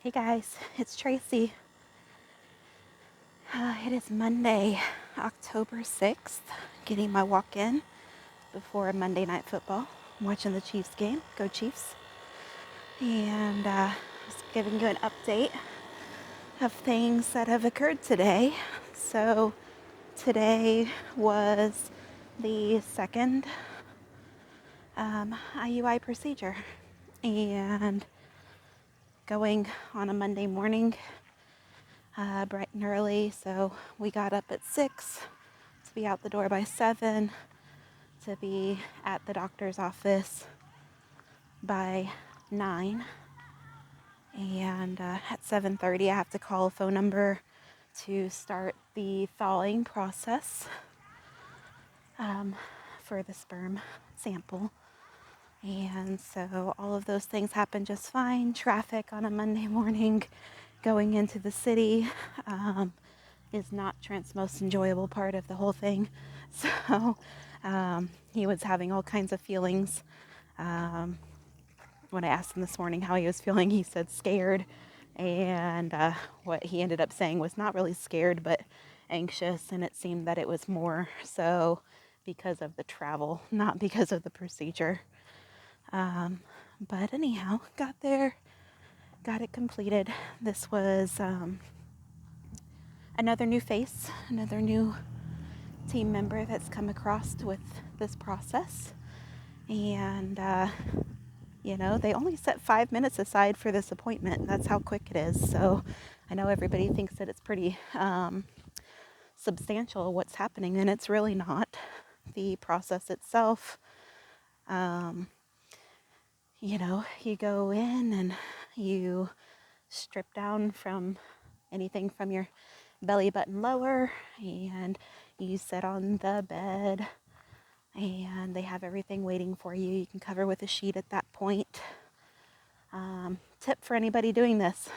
Hey guys, it's Tracy. It is Monday, October 6th, getting my walk in before Monday Night Football. I'm watching the Chiefs game. Go Chiefs. And just giving you an update of things that have occurred today. So today was the second IUI procedure. And going on a Monday morning, bright and early, so we got up at 6 to be out the door by 7, to be at the doctor's office by 9, and at 7:30 I have to call a phone number to start the thawing process for the sperm sample. And so all of those things happen just fine. Traffic on a Monday morning going into the city is not Trent's most enjoyable part of the whole thing. So he was having all kinds of feelings. When I asked him this morning how he was feeling, he said scared. And what he ended up saying was not really scared, but anxious. And it seemed that it was more so because of the travel, not because of the procedure. But anyhow, got there, got it completed. This was another new face, another new team member that's come across with this process. And, they only set 5 minutes aside for this appointment. That's how quick it is. So I know everybody thinks that it's pretty substantial what's happening, and it's really not. The process itself, you go in and you strip down from anything from your belly button lower, and you sit on the bed, and they have everything waiting for you. You can cover with a sheet at that point. Tip for anybody doing this,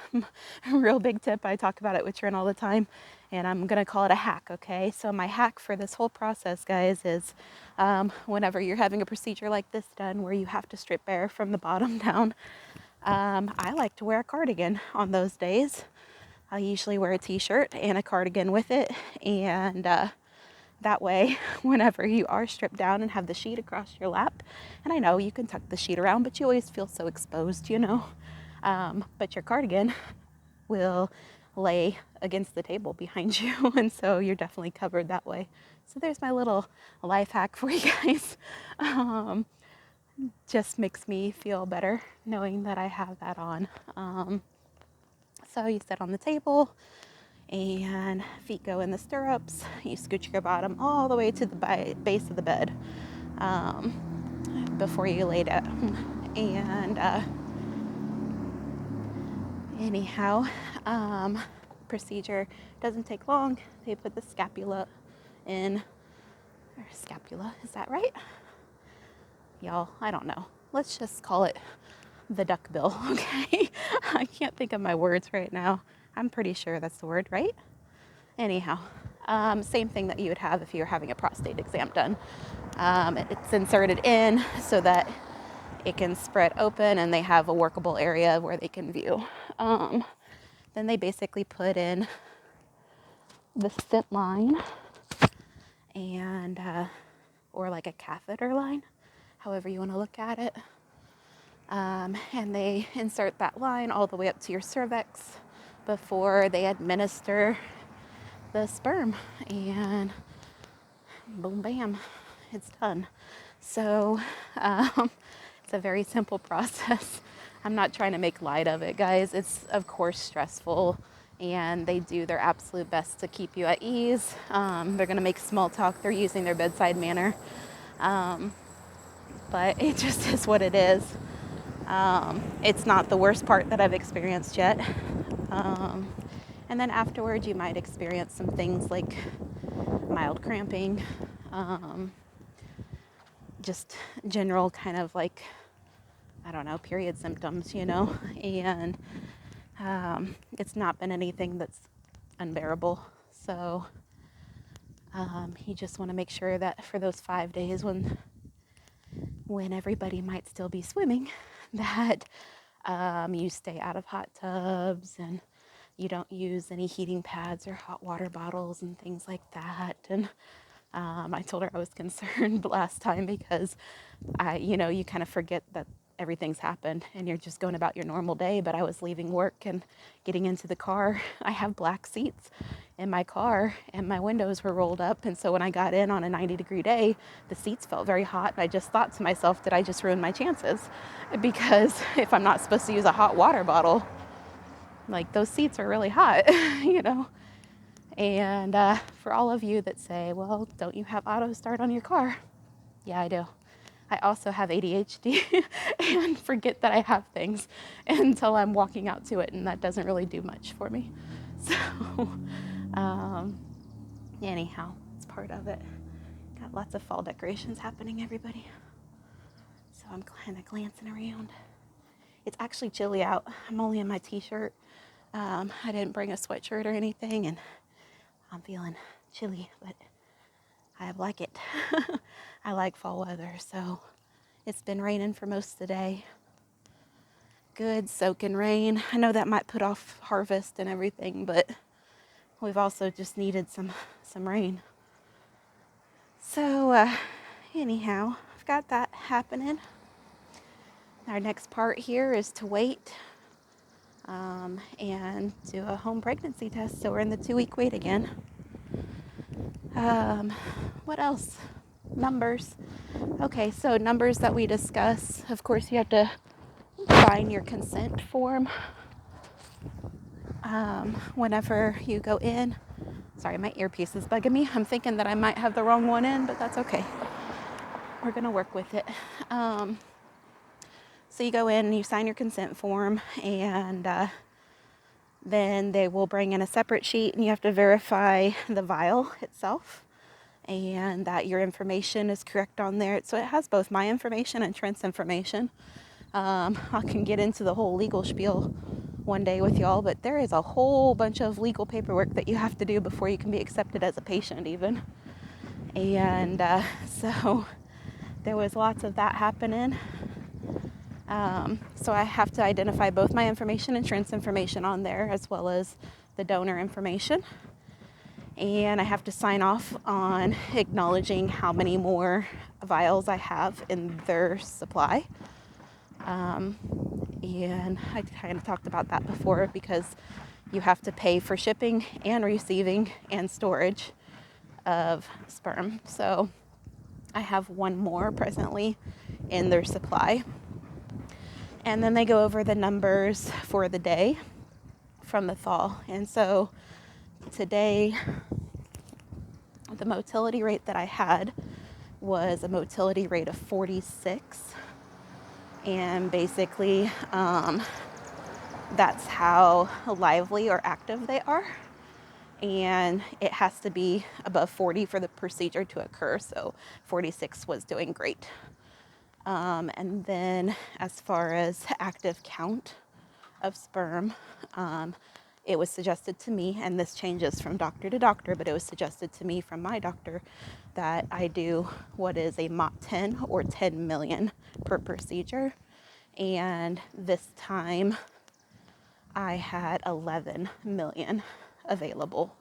real big tip, I talk about it with Trent all the time, and I'm going to call it a hack, okay? So my hack for this whole process, guys, is whenever you're having a procedure like this done where you have to strip bare from the bottom down, I like to wear a cardigan on those days. I usually wear a t-shirt and a cardigan with it, and that way, whenever you are stripped down and have the sheet across your lap, and I know you can tuck the sheet around, but you always feel so exposed, but your cardigan will lay against the table behind you, and so you're definitely covered that way. So there's my little life hack for you guys. Just makes me feel better knowing that I have that on. So you sit on the table, and feet go in the stirrups. You scooch your bottom all the way to the base of the bed before you lay down. And anyhow, procedure doesn't take long. They put the scapula in, or scapula, is that right? Y'all, I don't know. Let's just call it the duck bill, okay? I can't think of my words right now. I'm pretty sure that's the word, right? Anyhow, same thing that you would have if you were having a prostate exam done. It's inserted in so that it can spread open and they have a workable area where they can view. Then they basically put in the stent line and or like a catheter line, however you want to look at it. And they insert that line all the way up to your cervix before they administer the sperm, and boom, bam, it's done. So it's a very simple process. I'm not trying to make light of it, guys. It's of course stressful, and they do their absolute best to keep you at ease. They're gonna make small talk. They're using their bedside manner, but it just is what it is. It's not the worst part that I've experienced yet. And then afterwards, you might experience some things like mild cramping, just general kind of like, I don't know, period symptoms, and it's not been anything that's unbearable. So you just want to make sure that for those 5 days when everybody might still be swimming, that You stay out of hot tubs, and you don't use any heating pads or hot water bottles and things like that. And I told her I was concerned last time because you kind of forget that everything's happened and you're just going about your normal day. But I was leaving work and getting into the car. I have black seats in my car and my windows were rolled up. And so when I got in on a 90-degree day, the seats felt very hot. And I just thought to myself, did I just ruin my chances? Because if I'm not supposed to use a hot water bottle, like those seats are really hot, you know? And for all of you that say, well, don't you have auto start on your car? Yeah, I do. I also have ADHD and forget that I have things until I'm walking out to it, and that doesn't really do much for me. So, anyhow, it's part of it. Got lots of fall decorations happening, everybody. So I'm kind of glancing around. It's actually chilly out. I'm only in my t-shirt. I didn't bring a sweatshirt or anything, and I'm feeling chilly, but I like it. I like fall weather, so it's been raining for most of the day. Good soaking rain. I know that might put off harvest and everything, but we've also just needed some rain. So anyhow, I've got that happening. Our next part here is to wait and do a home pregnancy test. So we're in the 2-week wait again. What else? Numbers. Okay, so numbers that we discuss. Of course, you have to sign your consent form whenever you go in. Sorry, my earpiece is bugging me. I'm thinking that I might have the wrong one in, but that's okay. We're going to work with it. So you go in, you sign your consent form, and then they will bring in a separate sheet, and you have to verify the vial itself and that your information is correct on there. So it has both my information and Trent's information. I can get into the whole legal spiel one day with y'all, but there is a whole bunch of legal paperwork that you have to do before you can be accepted as a patient even. And so there was lots of that happening. So I have to identify both my information and Trent's information on there, as well as the donor information. And I have to sign off on acknowledging how many more vials I have in their supply. And I kind of talked about that before, because you have to pay for shipping and receiving and storage of sperm. So I have one more presently in their supply. And then they go over the numbers for the day from the thaw. And so today, the motility rate that I had was a motility rate of 46. And basically, that's how lively or active they are. And it has to be above 40 for the procedure to occur. So 46 was doing great. And then as far as active count of sperm, it was suggested to me, and this changes from doctor to doctor, but it was suggested to me from my doctor that I do what is a MOT 10 or 10 million per procedure. And this time I had 11 million available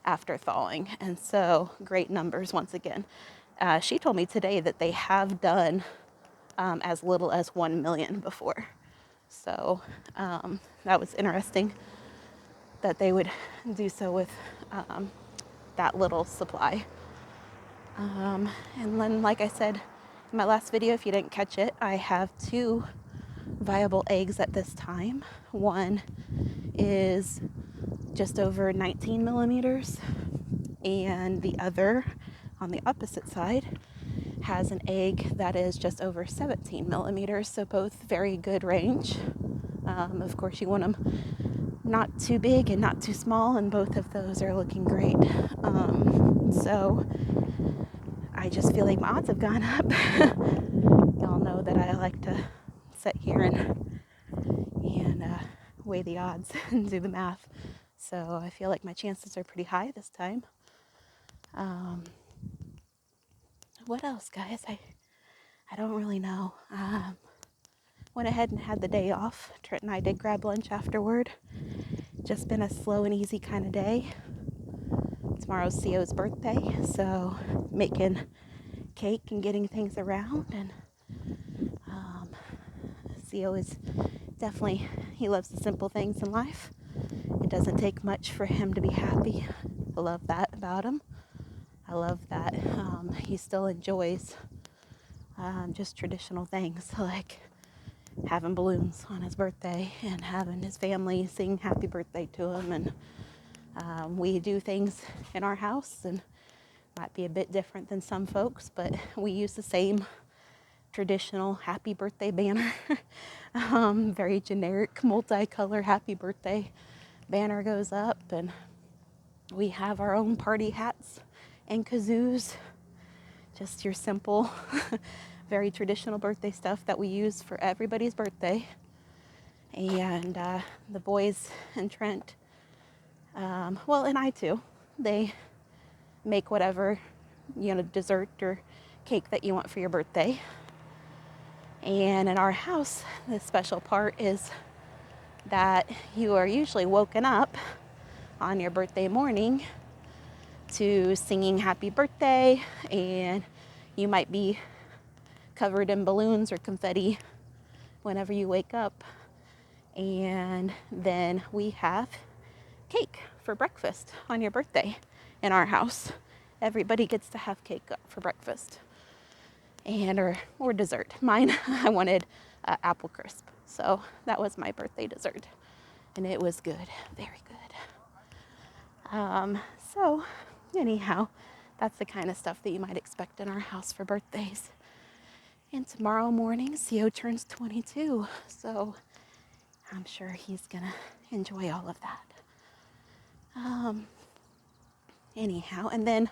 after thawing. And so great numbers once again. She told me today that they have done as little as 1 million before. So that was interesting that they would do so with that little supply. And then, like I said in my last video, if you didn't catch it, I have 2 viable eggs at this time. One is just over 19 millimeters, and the other on the opposite side has an egg that is just over 17 millimeters, so both very good range. Of course, you want them not too big and not too small, and both of those are looking great. So I just feel like my odds have gone up. Y'all know that I like to sit here and weigh the odds and do the math. So I feel like my chances are pretty high this time. What else, guys? I don't really know. went ahead and had the day off. Trent and I did grab lunch afterward. Just been a slow and easy kind of day. Tomorrow's Theo's birthday, so making cake and getting things around. And Theo is definitely, he loves the simple things in life. It doesn't take much for him to be happy. I love that about him. I love that he still enjoys just traditional things like having balloons on his birthday and having his family sing happy birthday to him. And we do things in our house, and might be a bit different than some folks, but we use the same traditional happy birthday banner. Very generic multicolor happy birthday banner goes up, and we have our own party hats and kazoos. Just your simple, very traditional birthday stuff that we use for everybody's birthday. And the boys and Trent, well, and I too, they make whatever, dessert or cake that you want for your birthday. And in our house, the special part is that you are usually woken up on your birthday morning to singing happy birthday, and you might be covered in balloons or confetti whenever you wake up. And then we have cake for breakfast on your birthday in our house. Everybody gets to have cake for breakfast and or dessert. Mine, I wanted apple crisp, so that was my birthday dessert, and it was good, very good. So anyhow, that's the kind of stuff that you might expect in our house for birthdays. And tomorrow morning, Theo turns 22, so I'm sure he's gonna enjoy all of that. Anyhow, and then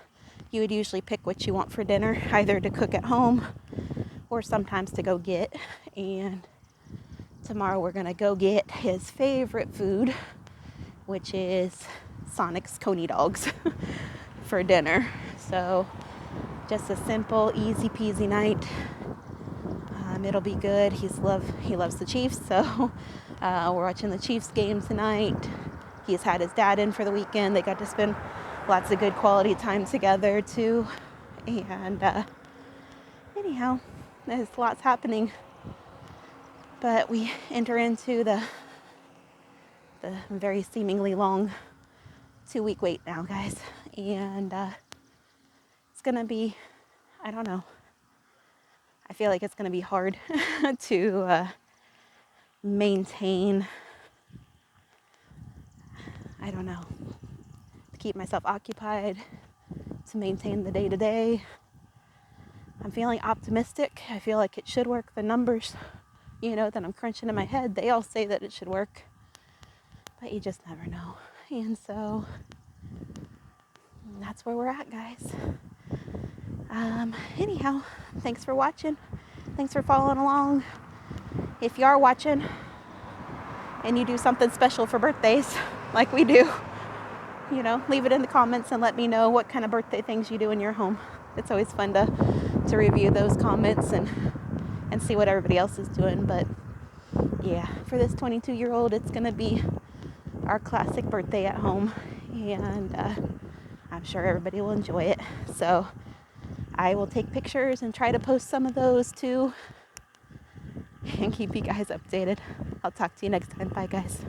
you would usually pick what you want for dinner, either to cook at home or sometimes to go get. And tomorrow we're gonna go get his favorite food, which is Sonic's Coney dogs for dinner. So just a simple, easy peasy night. It'll be good. He loves the Chiefs, so we're watching the Chiefs game tonight. He's had his dad in for the weekend. They got to spend lots of good quality time together too. And anyhow, there's lots happening. But we enter into the very seemingly long 2-week wait now, guys. And it's gonna be, I don't know. I feel like it's gonna be hard to maintain, I don't know, to keep myself occupied, to maintain the day-to-day. I'm feeling optimistic. I feel like it should work. The numbers, that I'm crunching in my head, they all say that it should work. But you just never know. And so that's where we're at, guys. Anyhow, thanks for watching. Thanks for following along. If you are watching and you do something special for birthdays like we do, leave it in the comments and let me know what kind of birthday things you do in your home. It's always fun to review those comments and see what everybody else is doing. But yeah, for this 22-year-old, it's going to be our classic birthday at home. And I'm sure everybody will enjoy it. So I will take pictures and try to post some of those too and keep you guys updated. I'll talk to you next time. Bye, guys.